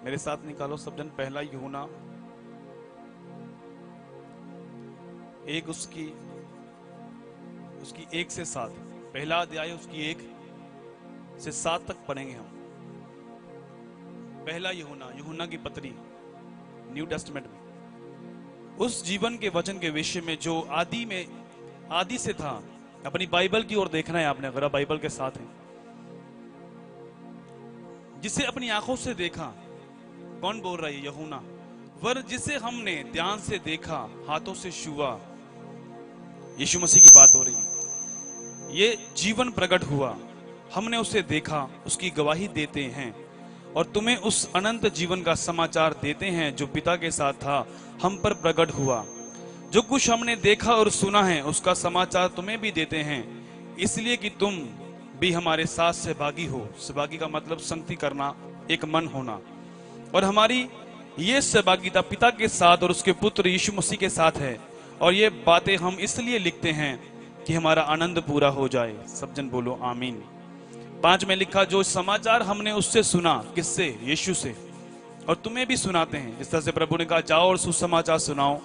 मेरे साथ निकालो सब जन, पहला यूहन्ना एक उसकी उसकी 1 से 7, पहला अध्याय उसकी 1 से 7 तक पढ़ेंगे हम। पहला यूहन्ना की पत्री न्यू टेस्टमेंट में, उस जीवन के वचन के विषय में जो आदि से था। अपनी बाइबल की ओर देखना है आपने, अगर आप बाइबल के साथ हैं। जिसे अपनी आंखों से देखा, कौन बोल रहा है? यूहन्ना। वर जिसे हमने ध्यान से देखा, हाथों से छुआ, यीशु मसीह की बात हो रही है। ये जीवन प्रकट हुआ, हमने उसे देखा, उसकी गवाही देते हैं और तुम्हें उस अनंत जीवन का समाचार देते हैं जो पिता के साथ था, हम पर प्रकट हुआ। जो कुछ हमने देखा और सुना है उसका समाचार तुम्हें भी देते हैं, इसलिए कि तुम भी हमारे साथ सहभागी हो। सहभागी का मतलब संगति करना, एक मन होना। और हमारी ये सहभागिता पिता के साथ और उसके पुत्र यीशु मसीह के साथ है। और ये बातें हम इसलिए लिखते हैं कि हमारा आनंद पूरा हो जाए। सब जन बोलो आमीन। 5 में लिखा, जो समाचार हमने उससे सुना, किससे? यीशु से, और तुम्हें भी सुनाते हैं। जिस तरह से प्रभु ने कहा, जाओ और सुसमाचार सुनाओ,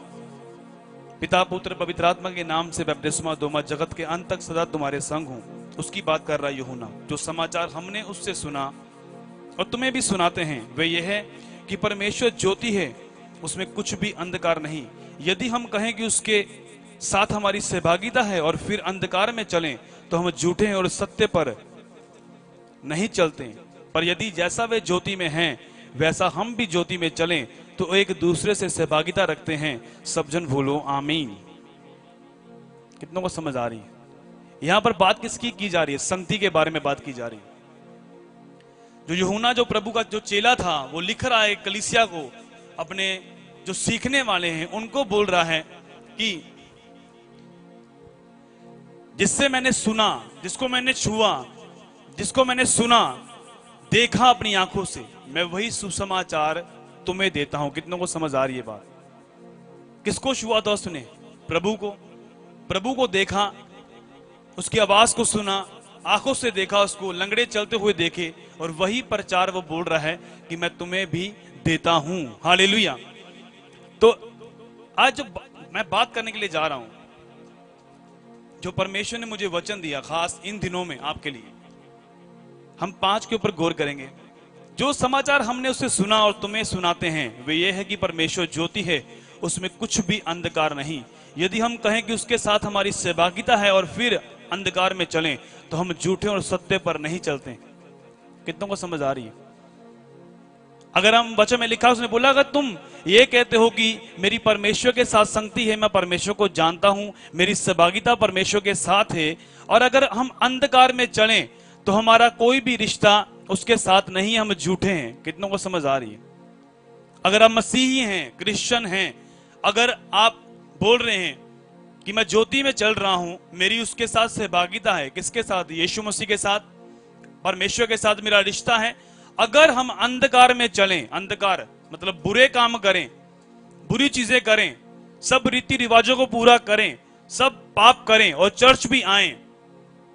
पिता पुत्र पवित्र आत्मा के नाम से बपतिस्मा दो, मैं जगत के अंत तक सदा तुम्हारे संग हूं। उसकी बात कर रहा है यूहन्ना। जो समाचार हमने उससे सुना और तुम्हें भी सुनाते हैं, वे ये है कि परमेश्वर ज्योति है, उसमें कुछ भी अंधकार नहीं। यदि हम कहें कि उसके साथ हमारी सहभागिता है और फिर अंधकार में चलें, तो हम झूठे हैं और सत्य पर नहीं चलते। पर यदि जैसा वे ज्योति में हैं, वैसा हम भी ज्योति में चलें, तो एक दूसरे से सहभागिता रखते हैं। सब जन बोलो आमीन। कितनों को समझ आ रही है? यहां पर बात किसकी की जा रही है? संगति के बारे में बात की जा रही है। जो यूहन्ना, जो प्रभु का जो चेला था, वो लिख रहा है कलीसिया को, अपने जो सीखने वाले हैं उनको बोल रहा है कि जिससे मैंने सुना, जिसको मैंने छुआ, जिसको मैंने सुना, देखा अपनी आंखों से, मैं वही सुसमाचार तुम्हें देता हूं। कितनों को समझ आ रही है बात? किसको छुआ था उसने? प्रभु को। प्रभु को देखा, उसकी आवाज को सुना, आंखों से देखा उसको, लंगड़े चलते हुए देखे, और वही प्रचार वो बोल रहा है कि मैं तुम्हें भी देता हूं। हालेलुया। तो आज जो मैं बात करने के लिए जा रहा हूं, जो परमेश्वर ने मुझे वचन दिया खास इन दिनों में आपके लिए, हम 5 के ऊपर गौर करेंगे। जो समाचार हमने उससे सुना और तुम्हें सुनाते हैं, वे ये है कि परमेश्वर ज्योति है, उसमें कुछ भी अंधकार नहीं। यदि हम कहें कि उसके साथ हमारी सहभागिता है और फिर अंधकार में चलें, तो हम झूठे और सत्य पर नहीं चलते। कितनों को समझ आ रही है? अगर हम वचन में लिखा, उसने बोला, अगर तुम ये कहते हो कि मेरी परमेश्वर के साथ संगति है, मैं परमेश्वर को जानता हूं, मेरी सहभागिता परमेश्वर के साथ है, और अगर हम अंधकार में चलें तो हमारा कोई भी रिश्ता उसके साथ नहीं, हम झूठे हैं। कितनों को समझ आ रही है? अगर आप मसीही हैं, क्रिश्चियन हैं, अगर आप बोल रहे हैं कि मैं ज्योति में चल रहा हूं, मेरी उसके साथ सहभागिता है, किसके साथ? यीशु मसीह के साथ, परमेश्वर के साथ मेरा रिश्ता है। अगर हम अंधकार में चलें, अंधकार मतलब बुरे काम करें, बुरी चीजें करें, सब रीति रिवाजों को पूरा करें, सब पाप करें और चर्च भी आए,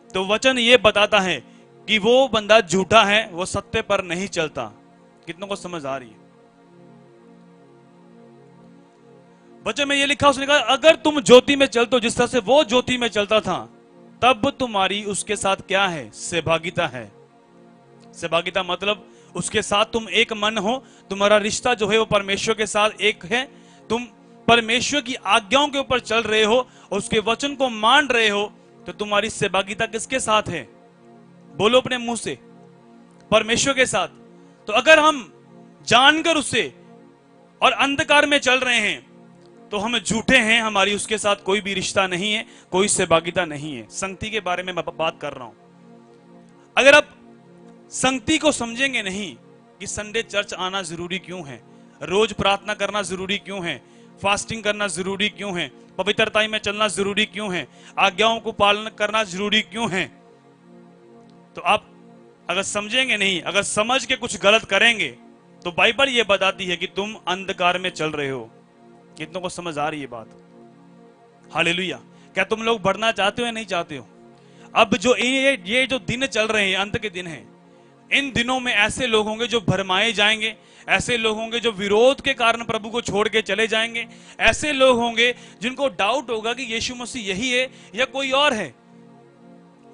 तो वचन ये बताता है कि वो बंदा झूठा है, वो सत्य पर नहीं चलता। कितनों को समझ आ रही है? वचन में ये लिखा, उसने कहा, अगर तुम ज्योति में चलते हो जिस तरह से वो ज्योति में चलता था, तब तुम्हारी उसके साथ क्या है? सहभागिता है। सहभागिता मतलब उसके साथ तुम एक मन हो, तुम्हारा रिश्ता जो है वो परमेश्वर के साथ एक है, तुम परमेश्वर की आज्ञाओं के ऊपर चल रहे हो और उसके वचन को मान रहे हो, तो तुम्हारी सहभागिता किसके साथ है? बोलो अपने मुंह से, परमेश्वर के साथ। तो अगर हम जानकर उससे और अंधकार में चल रहे हैं, तो हम झूठे हैं, हमारी उसके साथ कोई भी रिश्ता नहीं है, कोई सहभागिता नहीं है। संगति के बारे में मैं बात कर रहा हूं। अगर आप संगति को समझेंगे नहीं कि संडे चर्च आना जरूरी क्यों है, रोज प्रार्थना करना जरूरी क्यों है, फास्टिंग करना जरूरी क्यों है, पवित्रता में चलना जरूरी क्यों है, आज्ञाओं को पालन करना जरूरी क्यों है, तो आप अगर समझेंगे नहीं, अगर समझ के कुछ गलत करेंगे, तो बाइबल ये बताती है कि तुम अंधकार में चल रहे हो। कितनों को समझ आ रही है बात? हालेलुया। क्या तुम लोग बढ़ना चाहते हो या नहीं चाहते हो? अब जो ये जो दिन चल रहे हैं, अंत के दिन हैं, इन दिनों में ऐसे लोग होंगे जो भरमाए जाएंगे, ऐसे लोग होंगे जो विरोध के कारण प्रभु को छोड़ के चले जाएंगे। ऐसे लोग होंगे जिनको डाउट होगा कि यीशु मसीह यही है या कोई और है,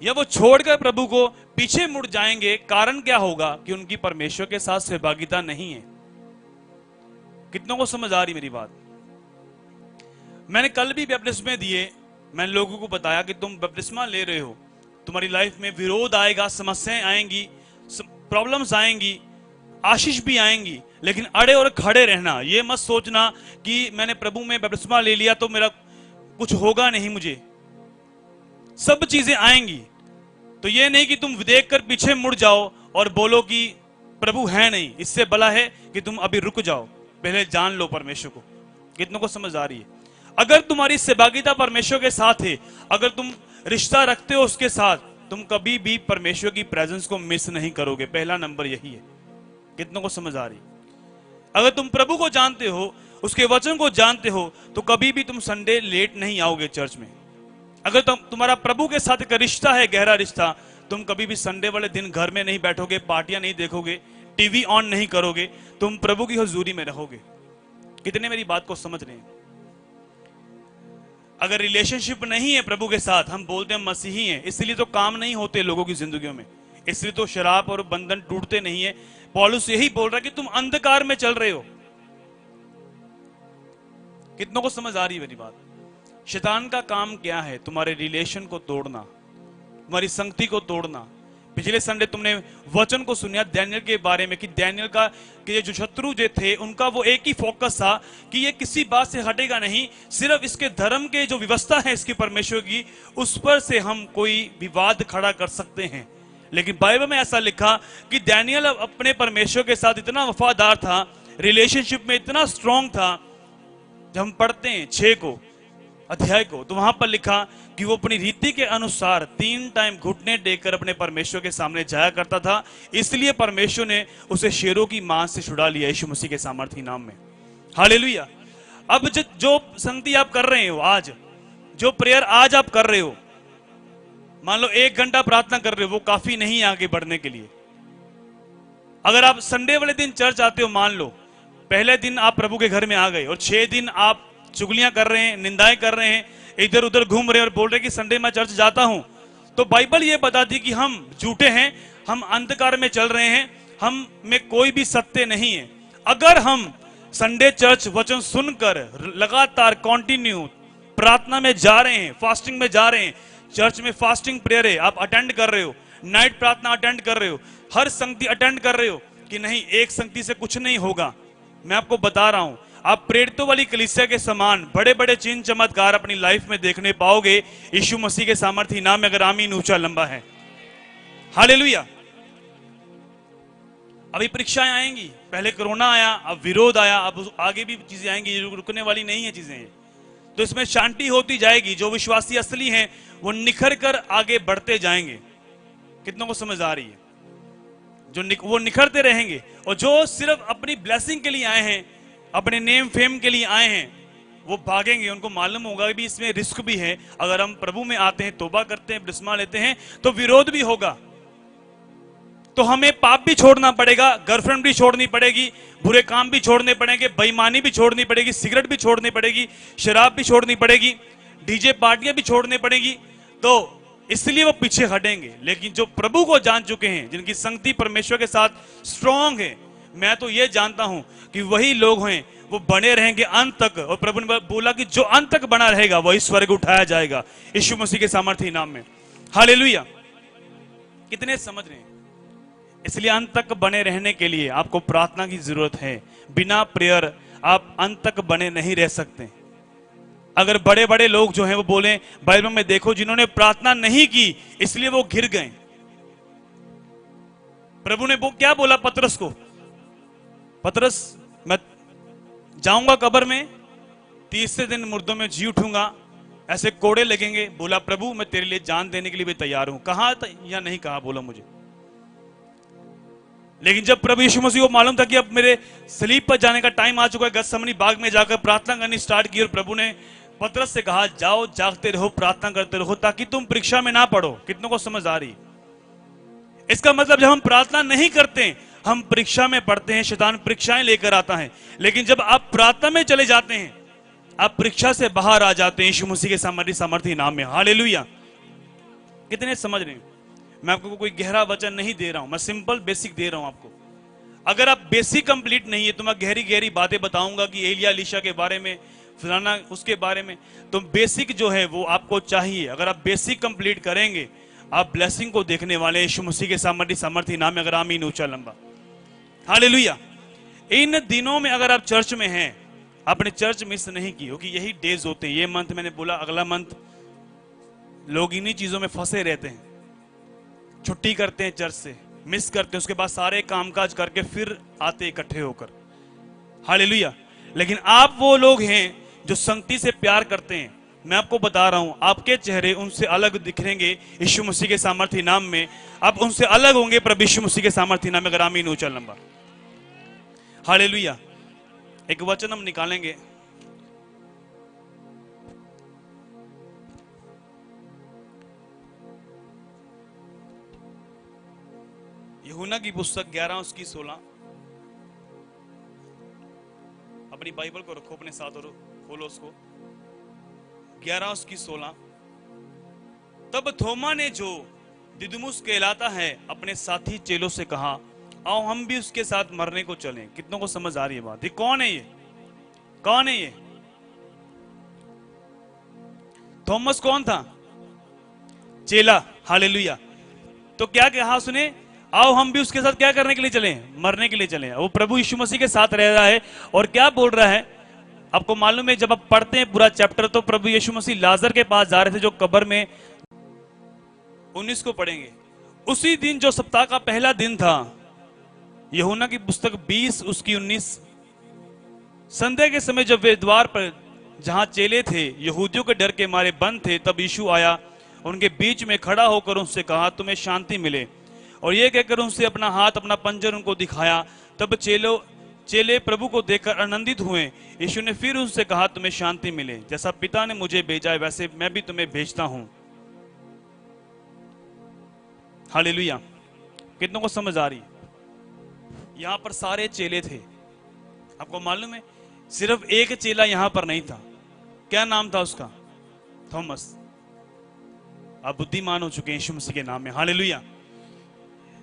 या वो छोड़कर प्रभु को पीछे मुड़ जाएंगे। कारण क्या होगा कि उनकी परमेश्वर के साथ सहभागिता नहीं है। कितनों को समझ आ रही मेरी बात? मैंने कल भी बपतिस्मे दिए, मैंने लोगों को बताया कि तुम बपतिस्मा ले रहे हो, तुम्हारी लाइफ में विरोध आएगा, समस्याएं आएंगी, प्रॉब्लम्स आएंगी, आशीष भी आएंगी, लेकिन अड़े और खड़े रहना। ये मत सोचना कि मैंने प्रभु में बपतिस्मा ले लिया तो मेरा कुछ होगा नहीं, मुझे सब चीजें आएंगी। तो ये नहीं कि तुम देखकर पीछे मुड़ जाओ और बोलो कि प्रभु है नहीं। इससे भला है कि तुम अभी रुक जाओ, पहले जान लो परमेश्वर को। कितनों को समझ आ रही है? अगर तुम्हारी सहभागिता परमेश्वर के साथ है, अगर तुम रिश्ता रखते हो उसके साथ, तुम कभी भी परमेश्वर की प्रेजेंस को मिस नहीं करोगे। पहला नंबर यही है। कितनों को समझ आ रही? अगर तुम प्रभु को जानते हो, उसके वचन को जानते हो, तो कभी भी तुम संडे लेट नहीं आओगे चर्च में। अगर तुम्हारा प्रभु के साथ एक रिश्ता है, गहरा रिश्ता, तुम कभी भी संडे वाले दिन घर में नहीं बैठोगे, पार्टियां नहीं देखोगे, टीवी ऑन नहीं करोगे, तुम प्रभु की हुजूरी में रहोगे। कितने मेरी बात को समझ रहे हैं? अगर रिलेशनशिप नहीं है प्रभु के साथ, हम बोलते हैं मसीही हैं, इसलिए तो काम नहीं होते लोगों की जिंदगियों में, इसलिए तो शराब और बंधन टूटते नहीं है। पौलुस यही बोल रहा है कि तुम अंधकार में चल रहे हो। कितनों को समझ आ रही है मेरी बात? शैतान का काम क्या है? तुम्हारे रिलेशन को तोड़ना, तुम्हारी संगति को तोड़ना। पिछले संडे तुमने वचन को सुना डैनियल के बारे में कि डैनियल का कि जो शत्रु जो थे उनका वो एक ही फोकस था कि ये किसी बात से हटेगा नहीं, सिर्फ इसके धर्म के जो व्यवस्था है इसकी परमेश्वर की, उस पर से हम कोई विवाद खड़ा कर सकते हैं। लेकिन बाइबल में ऐसा लिखा कि डैनियल अपने परमेश्वर के साथ इतना वफादार था, रिलेशनशिप में इतना स्ट्रांग था। जब हम पढ़ते हैं 6 अध्याय को, तो वहां पर लिखा कि वो अपनी रीति के अनुसार 3 टाइम घुटने टेककर अपने परमेश्वर के सामने जाया करता था। इसलिए परमेश्वर ने उसे शेरों की मांस से छुड़ा लिया यीशु मसीह के सामर्थी नाम में। हालेलुया। अब जो संगति आप कर रहे हो आज, जो प्रेयर आज आप कर रहे हो, मान लो 1 घंटा प्रार्थना कर रहे हो, वो काफी नहीं आगे बढ़ने के लिए। अगर आप संडे वाले दिन चर्च आते हो, मान लो पहले दिन आप प्रभु के घर में आ गए और 6 दिन आप चुगलियां कर रहे हैं, निंदाएं कर रहे हैं, इधर उधर घूम रहे हैं और बोल रहे हैं कि संडे में चर्च जाता हूं, तो बाइबल ये बताती कि हम झूठे हैं, हम अंधकार में चल रहे हैं, हम में कोई भी सत्य नहीं है। अगर हम संडे चर्च वचन सुनकर लगातार कंटिन्यू प्रार्थना में जा रहे हैं, फास्टिंग में जा रहे हैं, चर्च में फास्टिंग प्रेयर है, आप अटेंड कर रहे हो, नाइट प्रार्थना अटेंड कर रहे हो, हर संगति अटेंड कर रहे हो, कि नहीं एक संगति से कुछ नहीं होगा। मैं आपको बता रहा हूं, आप प्रेरितों वाली कलीसिया के समान बड़े बड़े चिन्ह चमत्कार अपनी लाइफ में देखने पाओगे यीशु मसीह के सामर्थी नाम में, अगर आमीन ऊंचा लंबा है। हालेलुया। अभी परीक्षाएं आएंगी, पहले कोरोना आया, अब विरोध आया, अब आगे भी चीजें आएंगी, रुकने वाली नहीं है चीजें। तो इसमें शांति होती जाएगी। जो विश्वासी असली हैं वो निखर कर आगे बढ़ते जाएंगे। कितनों को समझ आ रही है? वो निखरते रहेंगे। और जो सिर्फ अपनी ब्लेसिंग के लिए आए हैं, अपने नेम फेम के लिए आए हैं, वो भागेंगे। उनको मालूम होगा भी इसमें रिस्क भी है। अगर हम प्रभु में आते हैं, तौबा करते हैं, बपतिस्मा लेते हैं, तो विरोध भी होगा, तो हमें पाप भी छोड़ना पड़ेगा, गर्लफ्रेंड भी छोड़नी पड़ेगी, बुरे काम भी छोड़ने पड़ेंगे, बेईमानी भी छोड़नी पड़ेगी, सिगरेट भी छोड़नी पड़ेगी, शराब भी छोड़नी पड़ेगी, डीजे पार्टियां भी छोड़नी पड़ेगी। तो इसलिए वो पीछे हटेंगे। लेकिन जो प्रभु को जान चुके हैं, जिनकी संगति परमेश्वर के साथ स्ट्रांग है, मैं तो ये जानता हूं कि वही लोग हैं, वो बने रहेंगे अंत तक। और प्रभु ने बोला कि जो अंत तक बना रहेगा वही स्वर्ग उठाया जाएगा यीशु मसीह के सामर्थी नाम में। हालेलुया। कितने समझ रहे हैं? इसलिए अंत तक बने रहने के लिए आपको प्रार्थना की जरूरत है। बिना प्रेयर आप अंत तक बने नहीं रह सकते। अगर बड़े बड़े लोग जो हैं वो बोले, बाइबल में देखो जिन्होंने प्रार्थना नहीं की इसलिए वो गिर गए। प्रभु ने वो क्या बोला पतरस को? पतरस, मैं जाऊंगा कब्र में, 30 दिन मुर्दों में जी उठूंगा, ऐसे कोड़े लगेंगे। बोला प्रभु मैं तेरे लिए जान देने के लिए भी तैयार हूं। कहा या नहीं कहा बोला मुझे। लेकिन जब प्रभु यीशु मसीह को मालूम था कि अब मेरे सलीब पर जाने का टाइम आ चुका है, गतसमनी बाग में जाकर प्रार्थना करनी स्टार्ट की और प्रभु ने पतरस से कहा जाओ जागते रहो, प्रार्थना करते रहो, ताकि तुम परीक्षा में ना पड़ो। कितनों को समझ आ रही? इसका मतलब जब हम प्रार्थना नहीं करते, हम परीक्षा में पढ़ते हैं, शैतान परीक्षाएं लेकर आता है, लेकिन जब आप प्रार्थना में चले जाते हैं, आप परीक्षा से बाहर आ जाते हैं यीशु मसीह के सामर्थी नाम में। हालेलुया। कितने समझ रहे हैं? मैं आपको कोई गहरा वचन नहीं दे रहा हूं, मैं सिंपल बेसिक दे रहा हूं आपको। अगर आप बेसिक कंप्लीट नहीं है तो मैं गहरी गहरी बातें बताऊंगा कि एलिया एलीशा के बारे में, फलाना उसके बारे में। तो बेसिक जो है वो आपको चाहिए। अगर आप बेसिक कंप्लीट करेंगे, आप ब्लेसिंग को देखने वाले यीशु मसीह के सामर्थी नाम में। अगर आमीन ऊंचा लंबा हालेलुया। इन दिनों में अगर आप चर्च में हैं, आपने चर्च मिस नहीं की, क्योंकि यही डेज होते हैं। ये मंथ मैंने बोला, अगला मंथ लोग इन्हीं चीजों में फंसे रहते हैं, छुट्टी करते हैं चर्च से, मिस करते हैं, उसके बाद सारे कामकाज करके फिर आते इकट्ठे होकर। हालेलुया। लेकिन आप वो लोग हैं जो संगति से प्यार करते हैं। मैं आपको बता रहा हूं, आपके चेहरे उनसे अलग दिखेंगे यीशु मसीह के सामर्थी नाम में। आप उनसे अलग होंगे प्रभु यीशु मसीह के सामर्थी नाम में। अगर आमीन ऊंचा लंबा हालेलुया। एक वचन हम निकालेंगे, यूहन्ना की पुस्तक 11:16। अपनी बाइबल को रखो अपने साथ और खोलो उसको। 11:16। तब थोमा ने, जो दिदुमुस कहलाता है, अपने साथी चेलों से कहा, आओ हम भी उसके साथ मरने को चलें। कितनों को समझ आ रही है बात? ये कौन है? ये कौन है? ये थॉमस कौन था? चेला। हालेलुया। तो क्या कहा उसने? आओ हम भी उसके साथ क्या करने के लिए चले? मरने के लिए चले। वो प्रभु यीशु मसीह के साथ रह रहा है और क्या बोल रहा है आपको मालूम है? जब आप पढ़ते हैं पूरा चैप्टर, तो प्रभु यीशु मसीह लाजर के पास जा रहे थे जो कब्र में। 19 को पढ़ेंगे। उसी दिन जो सप्ताह का पहला दिन था, यूहन्ना की पुस्तक 20 उसकी 19। संध्या के समय जब वे द्वार पर जहां चेले थे यहूदियों के डर के मारे बंद थे, तब यीशु आया, उनके बीच में खड़ा होकर उनसे कहा, तुम्हें शांति मिले। और यह कहकर उनसे अपना हाथ, अपना पंजर उनको दिखाया। तब चेले प्रभु को देखकर आनंदित हुए। यीशु ने फिर उनसे कहा, तुम्हें शांति मिले। जैसा पिता ने मुझे भेजा है, वैसे मैं भी तुम्हें भेजता हूं। हालेलुया। कितनों को समझ आ रही? यहां पर सारे चेले थे। आपको मालूम है सिर्फ एक चेला यहां पर नहीं था। क्या नाम था उसका? थॉमस। आप बुद्धिमान हो चुके हैं यीशु मसीह के नाम में। हालेलुया।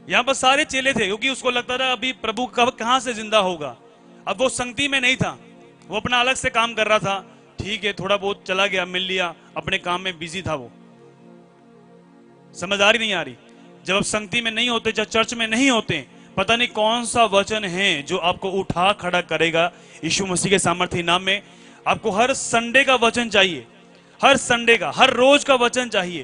यहां पर सारे चेले थे, क्योंकि उसको लगता था अभी प्रभु कब कहां से जिंदा होगा। अब वो संगति में नहीं था, वो अपना अलग से काम कर रहा था। ठीक है, थोड़ा बहुत चला गया, मिल लिया, अपने काम में बिजी था वो। समझ आ रही नहीं आ रही? जब आप संगति में नहीं होते, जब चर्च में नहीं होते, पता नहीं कौन सा वचन है जो आपको उठा खड़ा करेगा यीशु मसीह के सामर्थी नाम में। आपको हर संडे का वचन चाहिए, हर संडे का, हर रोज का वचन चाहिए।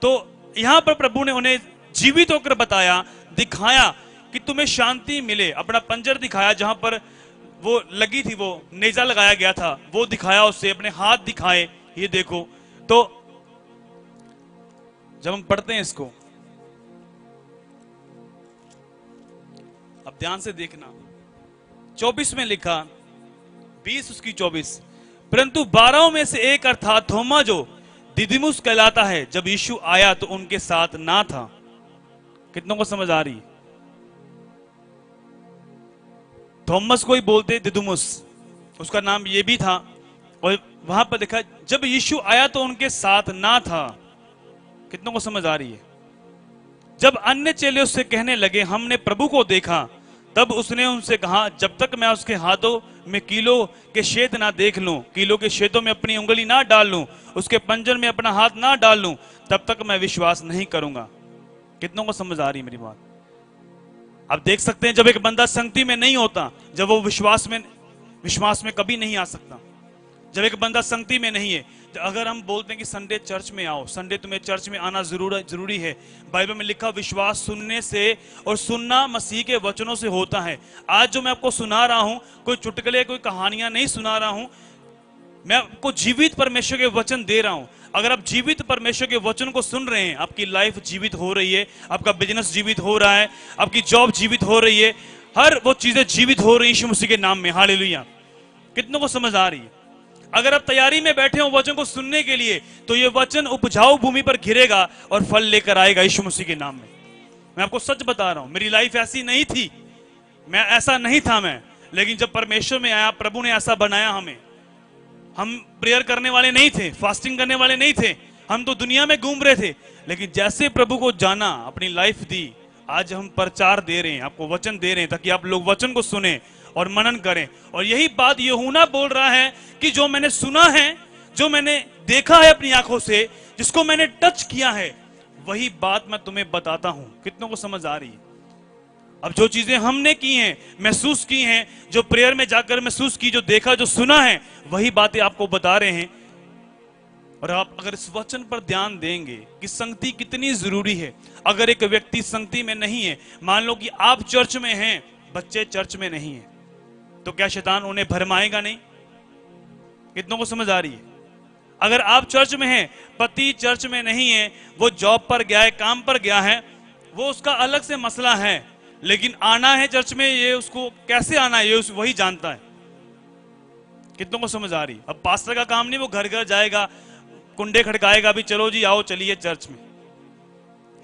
तो यहां पर प्रभु ने उन्हें जीवित होकर बताया, दिखाया कि तुम्हें शांति मिले। अपना पंजर दिखाया, जहां पर वो लगी थी, वो नेजा लगाया गया था, वो दिखाया उससे, अपने हाथ दिखाए, ये देखो। तो जब हम पढ़ते हैं इसको, अब ध्यान से देखना, 24 में लिखा, 20 उसकी 24। परंतु 12 में से एक अर्थात थोमा, जो दिदिमुस कहलाता है, जब यीशु आया तो उनके साथ ना था। कितनों को समझ आ रही? थॉमस को ही बोलते दिदुमुस, उसका नाम ये भी था। और वहां पर देखा, जब यीशु आया तो उनके साथ ना था। कितनों को समझ आ रही है? जब अन्य चेले उससे कहने लगे, हमने प्रभु को देखा, तब उसने उनसे कहा, जब तक मैं उसके हाथों में कीलों के छेद ना देख लूं, कीलों के छेदों में अपनी उंगली ना डाल लूं, उसके पंजर में अपना हाथ ना डाल लूं, तब तक मैं विश्वास नहीं करूंगा। कितनों को समझ आ रही मेरी बात? आप देख सकते हैं, जब एक बंदा संगति में नहीं होता, जब वो विश्वास में कभी नहीं आ सकता। जब एक बंदा संगति में नहीं है, अगर हम बोलते हैं कि संडे चर्च में आओ, संडे तुम्हें चर्च में आना जरूरी है। बाइबल में लिखा, विश्वास सुनने से और सुनना मसीह के वचनों से होता है। आज जो मैं आपको सुना रहा हूं, कोई चुटकुले, कोई कहानियां नहीं सुना रहा हूं, मैं आपको जीवित परमेश्वर के वचन दे रहा हूं। अगर आप जीवित परमेश्वर के वचन को सुन रहे हैं, आपकी लाइफ जीवित हो रही है, आपका बिजनेस जीवित हो रहा है, आपकी जॉब जीवित हो रही है, हर वो चीजें जीवित हो रही है यीशु मसीह के नाम में। हालेलुया। कितनों को समझ आ रही है? अगर आप तैयारी में बैठे हो वचन को सुनने के लिए, तो ये वचन उपजाऊ भूमि पर घिरेगा और फल लेकर आएगा यीशु मसीह के नाम में। मैं आपको सच बता रहा हूं, मेरी लाइफ ऐसी नहीं थी। मैं ऐसा नहीं था मैं, लेकिन जब परमेश्वर में आया, प्रभु ने ऐसा बनाया हमें। हम प्रेयर करने वाले नहीं थे, फास्टिंग करने वाले नहीं थे, हम तो दुनिया में घूम रहे थे, लेकिन जैसे प्रभु को जाना, अपनी लाइफ दी, आज हम प्रचार दे रहे हैं, आपको वचन दे रहे हैं, ताकि आप लोग वचन को सुने और मनन करें। और यही बात यूहन्ना बोल रहा है कि जो मैंने सुना है, जो मैंने देखा है अपनी आंखों से, जिसको मैंने टच किया है, वही बात मैं तुम्हें बताता हूं। कितनों को समझ आ रही है? अब जो चीजें हमने की हैं, महसूस की हैं, जो प्रेयर में जाकर महसूस की, जो देखा, जो सुना है, वही बातें आपको बता रहे हैं। और आप अगर इस वचन पर ध्यान देंगे कि संगति कितनी जरूरी है। अगर एक व्यक्ति संगति में नहीं है, मान लो कि आप चर्च में हैं, बच्चे चर्च में नहीं है, तो क्या शैतान उन्हें भरमाएगा नहीं? कितनों को समझ आ रही है? अगर आप चर्च में हैं, पति चर्च में नहीं है, वो जॉब पर गया है, काम पर गया है, वो उसका अलग से मसला है, लेकिन आना है चर्च में, ये उसको कैसे आना है, ये वही जानता है। कितनों को समझ आ रही? अब पास्टर का काम नहीं, वो घर घर जाएगा, कुंडे खड़काएगा, भी चलो जी आओ चलिए चर्च में,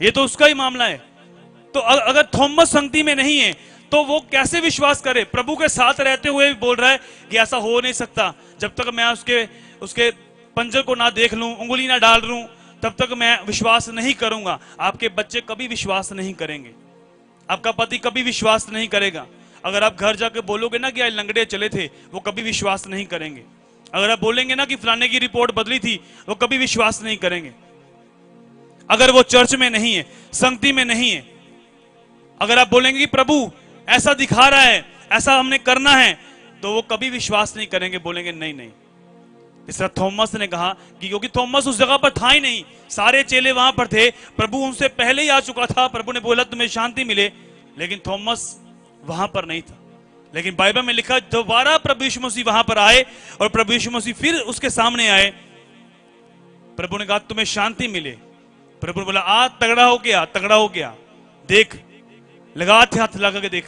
ये तो उसका ही मामला है। तो अगर थॉमस संगति में नहीं है, तो वो कैसे विश्वास करे? प्रभु के साथ रहते हुए भी बोल रहा है कि ऐसा हो नहीं सकता, जब तक मैं उसके पंजर को ना देख लूं, उंगली ना डाल लूं, तब तक मैं विश्वास नहीं करूंगा। आपके बच्चे कभी विश्वास नहीं करेंगे, आपका पति कभी विश्वास नहीं करेगा। अगर आप घर जाकर बोलोगे ना कि आज लंगड़े चले थे, वो कभी विश्वास नहीं करेंगे। अगर आप बोलेंगे ना कि फलाने की रिपोर्ट बदली थी, वो कभी विश्वास नहीं करेंगे। अगर वो चर्च में नहीं है, संगति में नहीं है, अगर आप बोलेंगे कि प्रभु ऐसा दिखा रहा है, ऐसा हमने करना है, तो वो कभी विश्वास नहीं करेंगे, बोलेंगे नहीं नहीं। इस तरह थॉमस ने कहा कि क्योंकि थॉमस उस जगह पर था ही नहीं, सारे चेले वहां पर थे, प्रभु उनसे पहले ही आ चुका था, प्रभु ने बोला तुम्हें शांति मिले, लेकिन थॉमस वहां पर नहीं था। लेकिन बाइबल में लिखा दोबारा प्रभु यीशु मसीह वहां पर आए और प्रभु यीशु मसीह फिर उसके सामने आए। प्रभु ने कहा तुम्हें शांति मिले। प्रभु ने बोला आ तगड़ा हो गया, तगड़ा हो गया, देख लगा हाथ लगा के देख,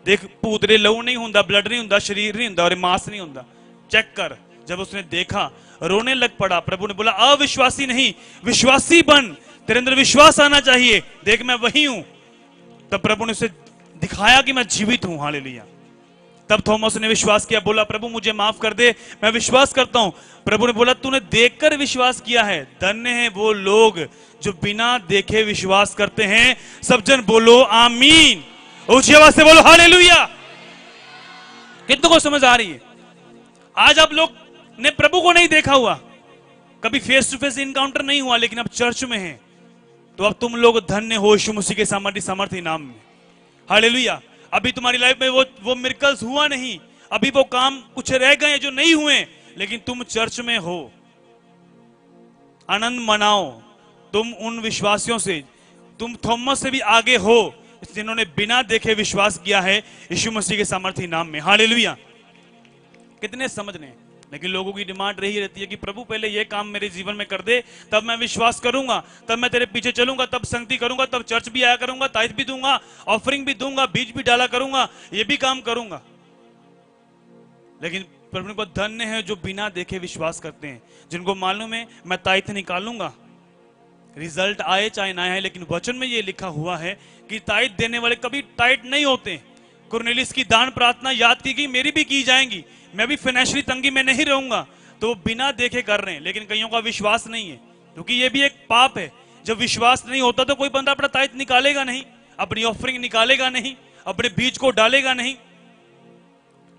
देख भूतरे लहू नहीं होता, ब्लड नहीं होता, शरीर नहीं होता और मांस नहीं होता, चेक कर। जब उसने देखा रोने लग पड़ा। प्रभु ने बोला अविश्वासी नहीं, विश्वासी बन, तेरे अंदर विश्वास आना चाहिए, देख मैं वही हूं। तब प्रभु ने उसे दिखाया कि मैं जीवित हूं। हालेलुया। तब थॉमस ने विश्वास किया, बोला प्रभु मुझे माफ कर दे, मैं विश्वास करता हूं। प्रभु ने बोला तूने देखकर विश्वास किया है, धन्य है वो लोग जो बिना देखे विश्वास करते हैं। सब जन बोलो आमीन, ऊंची आवाज से बोलो हालेलुया। कितनों को समझ आ रही है? आज आप लोग ने प्रभु को नहीं देखा हुआ, कभी फेस टू फेस इनकाउंटर नहीं हुआ, लेकिन अब चर्च में हैं, तो अब तुम लोग धन्य हो यीशु मसीह के सामर्थी नाम में। हालेलुया। अभी तुम्हारी लाइफ में वो मिरेकल्स हुआ नहीं, अभी वो काम कुछ रह गए जो नहीं हुए, लेकिन तुम चर्च में हो, आनंद मनाओ। तुम उन विश्वासियों से, तुम थॉमस से भी आगे हो जिन्होंने बिना देखे विश्वास किया है यीशु मसीह के सामर्थी नाम में। हालेलुया। कितने समझने, लेकिन लोगों की डिमांड रही रहती है कि प्रभु पहले ये काम मेरे जीवन में कर दे, तब मैं विश्वास करूंगा, तब मैं तेरे पीछे चलूंगा, तब संगति करूंगा, तब चर्च भी आया करूंगा, ताइथ भी दूंगा, ऑफरिंग भी दूंगा, बीज भी डाला करूंगा, ये भी काम करूंगा। लेकिन प्रभु को धन्य है जो बिना देखे विश्वास करते हैं, जिनको मालूम है मैं ताइथ निकालूंगा, रिजल्ट आए चाहे ना आए, लेकिन वचन में ये लिखा हुआ है कि ताइथ देने वाले कभी टाइट नहीं होते। कुरनेलियुस की दान प्रार्थना याद की गई, मेरी भी की जाएंगी, मैं भी फाइनेंशियली तंगी में नहीं रहूंगा। तो वो बिना देखे कर रहे हैं, लेकिन कईयों का विश्वास नहीं है, क्योंकि ये भी एक पाप है। जब विश्वास नहीं होता तो कोई बंदा अपना ताइथ निकालेगा नहीं, अपनी ऑफरिंग निकालेगा नहीं, अपने बीज को डालेगा नहीं।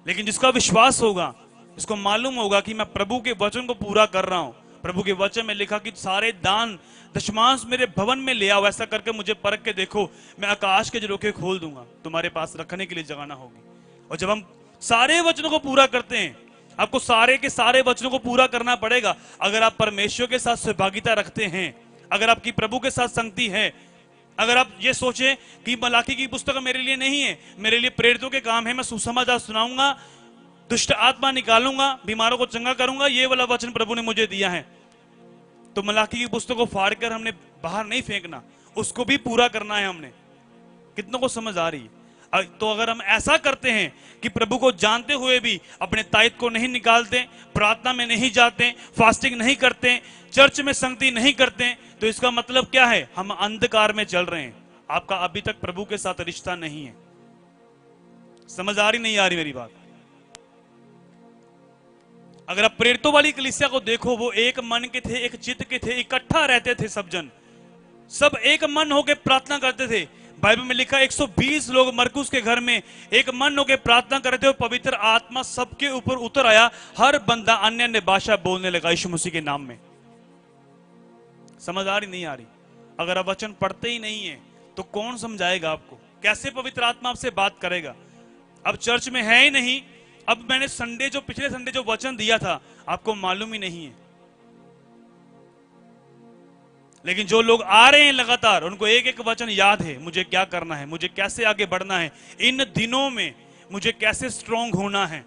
लेकिन जिसका विश्वास होगा, जिसको मालूम होगा कि मैं प्रभु के वचन को पूरा कर रहा हूं, प्रभु के वचन में लिखा कि सारे दान दशमांश मेरे भवन में ले आओ, ऐसा करके मुझे परख के देखो, मैं आकाश के झरोखे खोल दूंगा, तुम्हारे पास रखने के लिए जगह ना होगी। और जब हम सारे वचनों को पूरा करते हैं, आपको सारे के सारे वचनों को पूरा करना पड़ेगा। अगर आप परमेश्वर के साथ सहभागिता रखते हैं, अगर आपकी प्रभु के साथ संगति है, अगर आप ये सोचें कि मलाकी की पुस्तक मेरे लिए नहीं है, मेरे लिए प्रेरितों के काम है, मैं सुसमाचार सुनाऊंगा, दुष्ट आत्मा निकालूंगा, बीमारों को चंगा करूंगा, ये वाला वचन प्रभु ने मुझे दिया है, तो मलाकी की पुस्तक को फाड़कर हमने बाहर नहीं फेंकना, उसको भी पूरा करना है हमने। कितनों को समझ आ रही है? तो अगर हम ऐसा करते हैं कि प्रभु को जानते हुए भी अपने ताइथ को नहीं निकालते, प्रार्थना में नहीं जाते, फास्टिंग नहीं करते, चर्च में संगति नहीं करते, तो इसका मतलब क्या है? हम अंधकार में चल रहे हैं। आपका अभी तक प्रभु के साथ रिश्ता नहीं है। समझ आ रही नहीं आ रही मेरी बात? अगर आप प्रेरितों वाली कलीसिया को देखो, वो एक मन के थे, एक चित्त के थे, इकट्ठा रहते थे सब जन, सब एक मन होकर प्रार्थना करते थे। बाइबल में लिखा 120 लोग मरकुस के घर में एक मन होकर प्रार्थना कर रहे थे और पवित्र आत्मा सबके ऊपर उतर आया। हर बंदा अन्य अन्य भाषा बोलने लगा यीशु मसीह के नाम में। समझ आ रही नहीं आ रही? अगर आप वचन पढ़ते ही नहीं है तो कौन समझाएगा आपको? कैसे पवित्र आत्मा आपसे बात करेगा? अब चर्च में है ही नहीं। अब मैंने पिछले संडे जो वचन दिया था आपको मालूम ही नहीं है। लेकिन जो लोग आ रहे हैं लगातार, उनको एक एक वचन याद है, मुझे क्या करना है, मुझे कैसे आगे बढ़ना है, इन दिनों में मुझे कैसे स्ट्रांग होना है।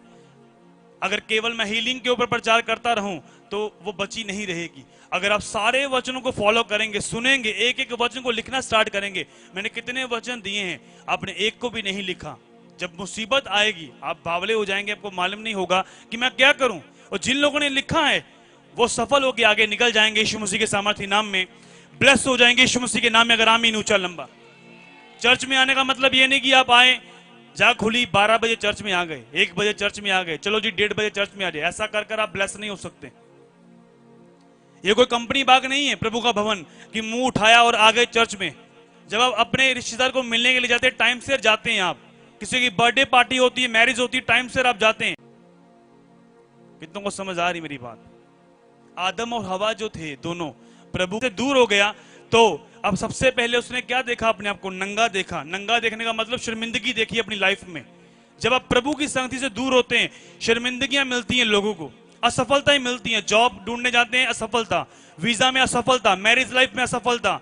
अगर केवल मैं हीलिंग के ऊपर प्रचार करता रहूं तो वो बची नहीं रहेगी। अगर आप सारे वचनों को फॉलो करेंगे, सुनेंगे, एक एक वचन को लिखना स्टार्ट करेंगे। मैंने कितने वचन दिए हैं, आपने एक को भी नहीं लिखा। जब मुसीबत आएगी आप बावले हो जाएंगे, आपको मालूम नहीं होगा कि मैं क्या करूं। और जिन लोगों ने लिखा है वो सफल होकर आगे निकल जाएंगे यीशु मसीह के सामर्थ्य नाम में, ब्लेस हो जाएंगे यीशु मसीह के नाम में। अगर आमीन ऊंचा लंबा। चर्च में आने का मतलब ये नहीं कि आप आए, जा खुली 12 बजे चर्च में आ गए, 1 बजे चर्च में आ गए, चलो जी 1:30 बजे चर्च में आ जाए। ऐसा कर कर आप ब्लेस नहीं हो सकते। ये कोई कंपनी बाग नहीं है प्रभु का भवन कि मुंह उठाया और आ गए चर्च में। जब आप अपने रिश्तेदार को मिलने के लिए जाते हैं, टाइम से जाते हैं। आप किसी की बर्थडे पार्टी होती है, मैरिज होती है, टाइम से आप जाते हैं। कितनों को समझ आ रही मेरी बात? आदम और हवा जो थे दोनों प्रभु से दूर हो गया, तो अब सबसे पहले उसने क्या देखा? अपने आप को नंगा देखा। नंगा देखने का मतलब शर्मिंदगी देखी अपनी लाइफ में। जब आप प्रभु की संगति से दूर होते हैं, शर्मिंदगियां मिलती हैं लोगों को, असफलताएं मिलती हैं। जॉब ढूंढने जाते हैं, असफलता। वीजा में असफलता, मैरिज लाइफ में असफलता,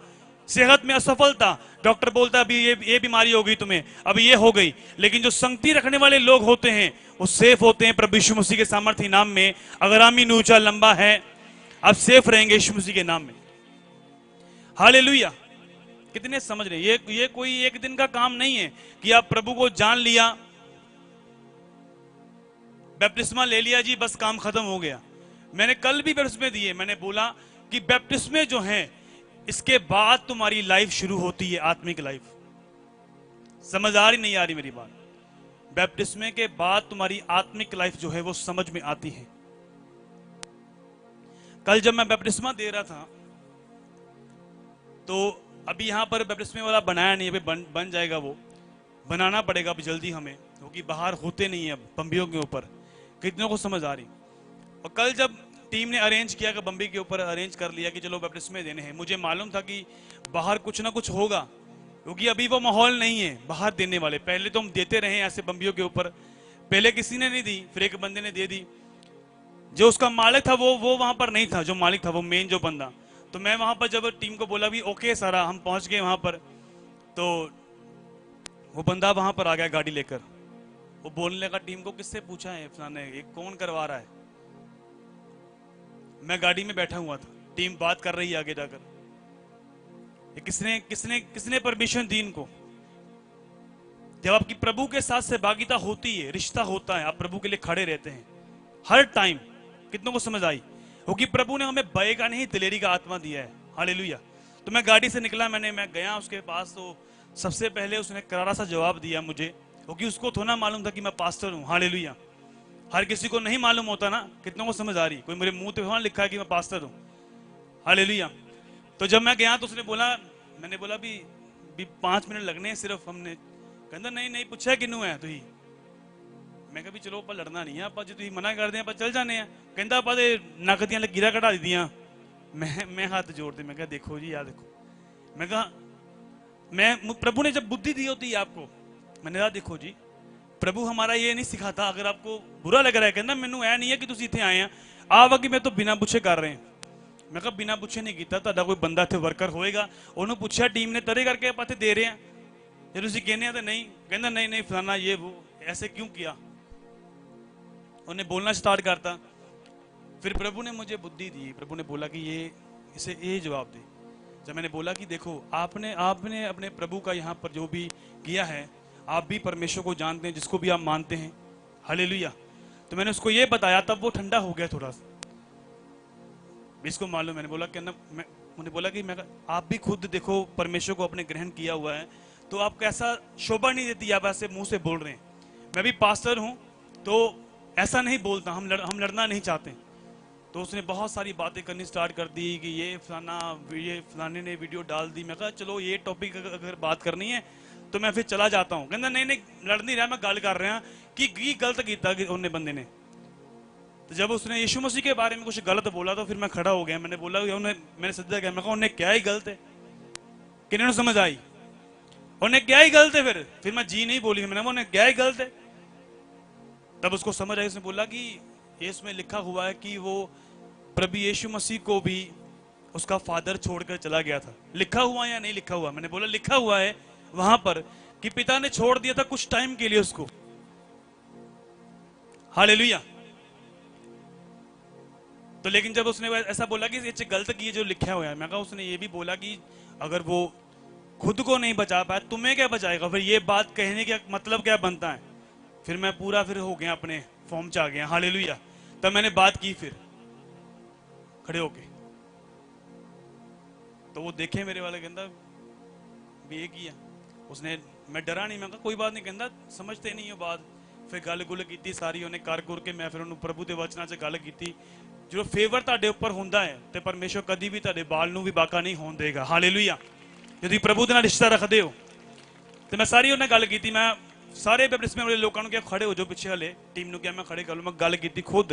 सेहत में असफलता। डॉक्टर बोलता है अभी ये बीमारी हो गई तुम्हें, अभी ये हो गई। लेकिन जो संगति रखने वाले लोग होते हैं वो सेफ होते हैं प्रभु यीशु मसीह के सामर्थ्य नाम में। अगर आमीन ऊंचा लंबा है, आप सेफ रहेंगे यीशु मसीह के नाम में। हालेलुया। कितने समझ रहे? ये कोई एक दिन का काम नहीं है कि आप प्रभु को जान लिया, बैप्टिस्मा ले लिया जी, बस काम खत्म हो गया। मैंने कल भी बैप्टिस्मे दिए। मैंने बोला कि बैप्टिस्मे जो हैं, इसके बाद तुम्हारी लाइफ शुरू होती है, आत्मिक लाइफ। समझ आ रही नहीं आ रही मेरी बात? बैप्टिस्मे के बाद तुम्हारी आत्मिक लाइफ जो है वो समझ में आती है। कल जब मैं बैप्टिस्मा दे रहा था तो अभी यहां पर बैप्टिस्मे वाला बनाया नहीं, अभी बन जाएगा, वो बनाना पड़ेगा अभी जल्दी हमें, क्योंकि बाहर होते नहीं है अब बम्बियों के ऊपर। कितनों को समझ आ रही? और कल जब टीम ने अरेंज किया कि बम्बी के ऊपर अरेंज कर लिया कि चलो बैप्टिस्मे देने हैं, मुझे मालूम था कि बाहर कुछ ना कुछ होगा, क्योंकि अभी वो माहौल नहीं है बाहर देने वाले। पहले तो हम देते रहे ऐसे बम्बियों के ऊपर, पहले किसी ने नहीं दी, फिर एक बंदे ने दे दी। जो उसका मालिक था वो वहां पर नहीं था, जो मालिक था वो मेन जो बंदा। तो मैं वहां पर जब टीम को बोला भी ओके सारा, हम पहुंच गए वहां पर, तो वो बंदा वहां पर आ गया गाड़ी लेकर। वो बोलने लगा टीम को, किससे पूछा है फलाने, ये कौन करवा रहा है? मैं गाड़ी में बैठा हुआ था, टीम बात कर रही है आगे जाकर, ये किसने किसने किसने परमिशन दी इनको? जब आपकी प्रभु के साथ सहभागिता होती है, रिश्ता होता है, आप प्रभु के लिए खड़े रहते हैं हर टाइम। कितनों को समझ आई? क्योंकि प्रभु ने हमें भय का नहीं, दिलेरी का आत्मा दिया है। हालेलुया। तो मैं गाड़ी से निकला, मैं गया उसके पास, तो सबसे पहले उसने करारा सा जवाब दिया मुझे, क्योंकि उसको थोड़ा मालूम था कि मैं पास्टर हूं। हालेलुया। हर किसी को नहीं मालूम होता ना। कितनों को समझ आ रही? कोई मेरे मुंह पे वहां लिखा है कि मैं पास्टर हूं। हालेलुया। तो जब मैं गया तो उसने बोला, मैंने बोला भी 5 मिनट लगने हैं सिर्फ। हमने कहता नहीं पूछा किनू है तुही? मैं कहा भी चलो आप लड़ना नहीं है, आप जो तुम मना कर दें आप चल जाने हैं। कहता आप नक दियां लकीरां कटा दी दियां। मैं हाथ जोड़ दे, मैं कहा देखो जी यार देखो। मैं कहा प्रभु ने जब बुद्धि दी होती है आपको, मैंने कहा देखो जी प्रभु हमारा ये नहीं सिखाता। अगर आपको बुरा लग रहा है, कहना मैनू ऐ नहीं है कि तुम इतने आए हैं आ कि मैं तो बिना पूछे कर रहे हैं। मैं कहा बिना पूछे नहीं किया, ਤੁਹਾਡਾ कोई बंदा इतने वर्कर होएगा, ਉਹਨੂੰ पूछा टीम ने तरे करके आप इतने दे रहे हैं, जो तुम कहने तो नहीं। कहना नहीं फलाना ये वो, ऐसे क्यों किया? उन्हें बोलना स्टार्ट करता। फिर प्रभु ने मुझे बुद्धि दी, प्रभु ने बोला कि इसे ये जवाब दे। जब मैंने बोला कि देखो आपने अपने प्रभु का यहाँ पर जो भी किया है, आप भी परमेश्वर को जानते हैं, जिसको भी आप मानते हैं। हालेलुया। तो मैंने उसको ये बताया, तब वो ठंडा हो गया थोड़ा सा। इसको मालूम, मैंने बोला मैंने बोला कि मैं आप भी खुद देखो परमेश्वर को अपने ग्रहण किया हुआ है, तो आपको ऐसा शोभा नहीं देती, आप ऐसे मुंह से बोल रहे हैं। मैं भी पास्टर हूं, तो ऐसा नहीं बोलता, हम लड़ना नहीं चाहते। तो उसने बहुत सारी बातें करनी स्टार्ट कर दी कि ये फलाने ने वीडियो डाल दी। मैं कहा चलो ये टॉपिक अगर बात करनी है तो मैं फिर चला जाता हूँ। कहता नहीं नहीं लड़ नहीं रहा, मैं गल कर रहा कि गलत किया उन्हें बंदे ने। तो जब उसने यीशु मसीह के बारे में कुछ गलत बोला तो फिर मैं खड़ा हो गया, मैंने बोला मैंने सज्जा किया, मैं कहा उन्हें क्या ही गलत है, किन्हें समझ आई उन्हें क्या ही गलत है। फिर मैं जी नहीं बोली, मैंने उन्हें क्या ही गलत है। तब उसको समझ आई, उसने बोला कि इसमें लिखा हुआ है कि वो प्रभु यीशु मसीह को भी उसका फादर छोड़कर चला गया था। लिखा हुआ या नहीं लिखा हुआ? मैंने बोला लिखा हुआ है वहां पर कि पिता ने छोड़ दिया था कुछ टाइम के लिए उसको। हालेलुया। तो लेकिन जब उसने ऐसा बोला कि ये गलत की जो लिखा हुआ है, मैं कहा उसने ये भी बोला कि अगर वो खुद को नहीं बचा पाया तुम्हें क्या बचाएगा? फिर ये बात कहने का मतलब क्या बनता है? फिर मैं पूरा फिर हो गया, अपने फॉर्म च आ गया। हालेलुया। तब मैंने बात की फिर खड़े होके, तो वो देखे मेरे वाले, कहता भी ये किया उसने। मैं डरा नहीं, मैं कहा कोई बात नहीं, कहता समझते नहीं हो बात। फिर गल गुल की सारी उन्हें कर गुर के मैं फिर उन्होंने प्रभु के वचना च गल की। जो फेवर ਤੁਹਾਡੇ ਉੱਪਰ ਹੁੰਦਾ ਹੈ ਤੇ ਪਰਮੇਸ਼ਰ ਕਦੀ ਵੀ ਤੁਹਾਡੇ ਬਾਲ ਨੂੰ ਵੀ ਬਾਕਾ ਨਹੀਂ ਹੋਣ ਦੇਗਾ। ਹਾਲੇਲੂਇਆ। यदि प्रभु के नाल रिश्ता रखते हो तो मैं सारी उन्हें गल की। मैं सारे बैप्टिस्ट वाले लोगों को क्या खड़े हो जाओ पिछे, हले टीम को क्या मैं खड़े कर लूँ। मैं गल की खुद,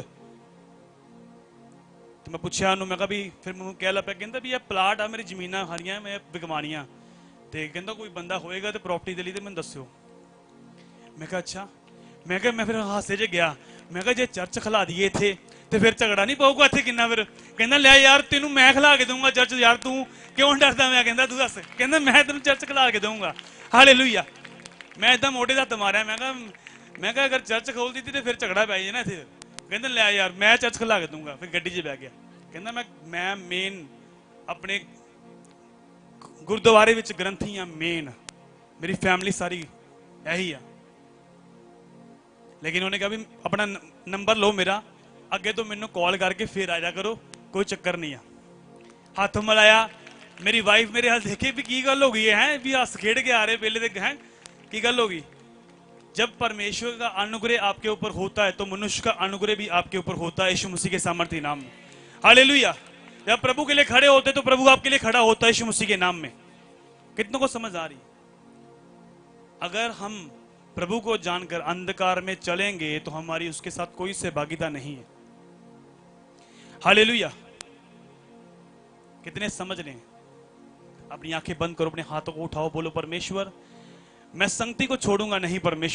तो मैं पूछा उन्होंने, मैं कहा भी फिर मैं कह ला पाया, कहता भी यह प्लाट आ मेरी जमीना हरियां मैं विकवानियां, तो कहता कोई बंदा होएगा तो प्रॉपर्टी के लिए तो मैं दस्यो। मैं कहा अच्छा। मैं कहा मैं फिर हासे च गया, मैं कहा जे चर्च खिला दिए इतने तो फिर झगड़ा नहीं पऊगा इतने किन्ना। फिर कहना लिया यार तेनू मैं खिला के दूंगा चर्च, यार तू क्यों डरदा? मैं कहता तू दस, कहना मैं तेन चर्च खिला के दूंगा। हालेलुया। मैं इदा मोटे का हथ मारिया, मैं कहा अगर चर्च खोल दी थी तो फिर झगड़ा पै जाए ना इतने। कहना लिया यार मैं चर्च खिला के दूंगा। फिर गड्डी च बह गया। कहना मैं मेन अपने गुरुद्वारे विच ग्रंथी हाँ, मेन मेरी फैमिली सारी यही है। लेकिन उन्हें कहा भी अपना नंबर लो मेरा, अगे तो मैनू कॉल करके फिर आया करो, कोई चक्कर नहीं है। हाथ मिलाया, मेरी वाइफ मेरे हाथ देखे भी की गल हो गई है, भी हस खेड़ के आ रहे पहले तो हैं की गल हो गई। जब परमेश्वर का अनुग्रह आपके ऊपर होता है तो मनुष्य का अनुग्रह भी आपके ऊपर होता है, यीशु मसीह के सामर्थ्य नाम में। हालेलुया। जब प्रभु के लिए खड़े होते तो प्रभु आपके लिए खड़ा होता है यीशु मसीह के नाम में। कितनों को समझ आ रही? अगर हम प्रभु को जानकर अंधकार में चलेंगे तो हमारी उसके साथ कोई सहभागिता नहीं है। हालेलुया। कितने समझ लें? अपनी आंखें बंद करो, अपने हाथों को उठाओ, बोलो परमेश्वर मैं संगति को छोड़ूंगा नहीं। परमेश्वर